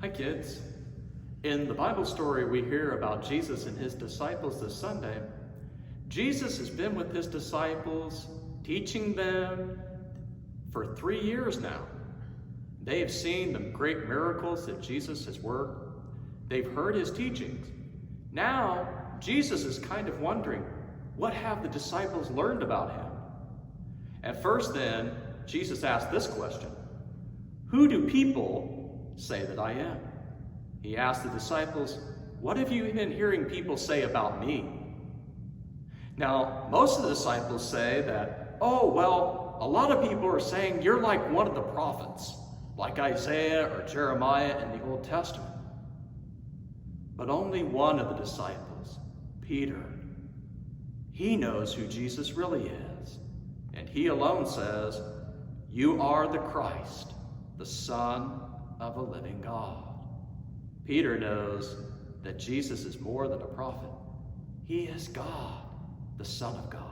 Hi kids. In the Bible story we hear about Jesus and his disciples this Sunday, Jesus has been with his disciples, teaching them for 3 years now. They have seen the great miracles that Jesus has worked. They've heard his teachings. Now, Jesus is kind of wondering, what have the disciples learned about him? At first then, Jesus asked this question: who do people say that I am? He asked the disciples, what have you been hearing people say about me? Now, most of the disciples say that, oh, well, a lot of people are saying you're like one of the prophets, like Isaiah or Jeremiah in the Old Testament. But only one of the disciples, Peter, he knows who Jesus really is. And he alone says, you are the Christ, the Son of a living God. Peter knows that Jesus is more than a prophet. He is God, the Son of God.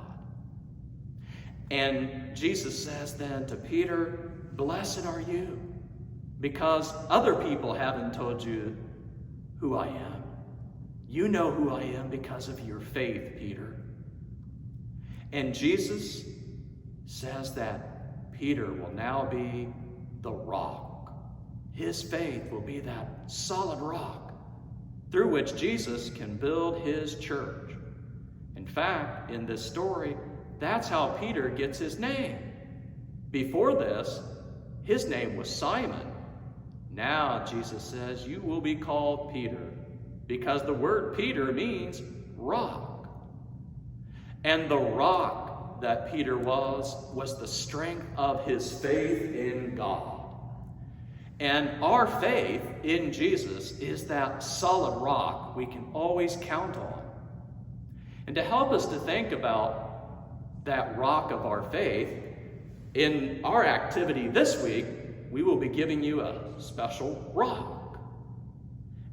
And Jesus says then to Peter, blessed are you, because other people haven't told you who I am. You know who I am because of your faith, Peter. And Jesus says that Peter will now be the rock. His faith will be that solid rock through which Jesus can build his church. In fact, in this story, that's how Peter gets his name. Before this, his name was Simon. Now Jesus says, you will be called Peter, because the word Peter means rock. And the rock that Peter was the strength of his faith in God. And our faith in Jesus is that solid rock we can always count on. And to help us to think about that rock of our faith, in our activity this week, we will be giving you a special rock.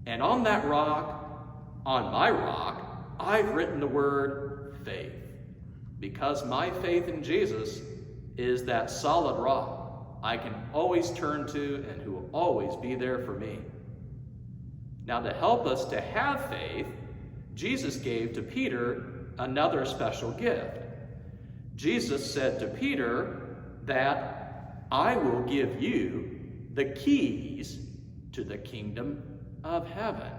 And on that rock, on my rock, I've written the word faith. Because my faith in Jesus is that solid rock I can always turn to and who will always be there for me. Now, to help us to have faith, Jesus gave to Peter another special gift. Jesus said to Peter that I will give you the keys to the kingdom of heaven.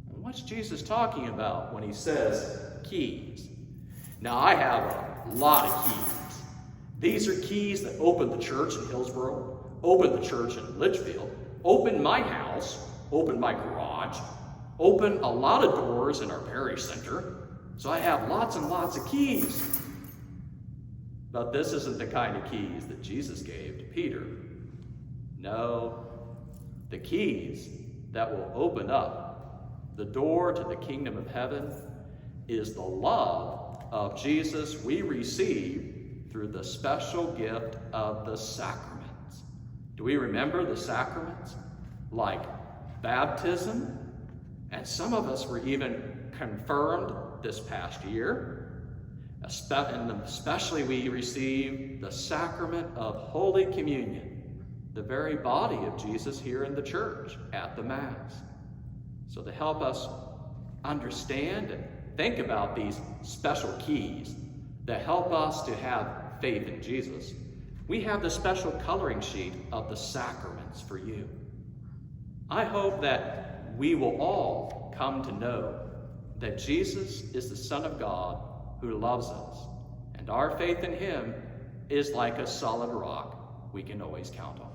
What's Jesus talking about when he says keys? Now, I have a lot of keys. These are keys that open the church in Hillsboro, open the church in Litchfield, open my house, open my garage, open a lot of doors in our parish center. So I have lots and lots of keys. But this isn't the kind of keys that Jesus gave to Peter. No, the keys that will open up the door to the kingdom of heaven is the love of Jesus we receive through the special gift of the sacraments. Do we remember the sacraments? Like baptism, and some of us were even confirmed this past year. And especially we received the sacrament of Holy Communion, the very body of Jesus here in the church at the Mass. So to help us understand and think about these special keys that help us to have faith in Jesus, we have the special coloring sheet of the sacraments for you. I hope that we will all come to know that Jesus is the Son of God who loves us, and our faith in him is like a solid rock we can always count on.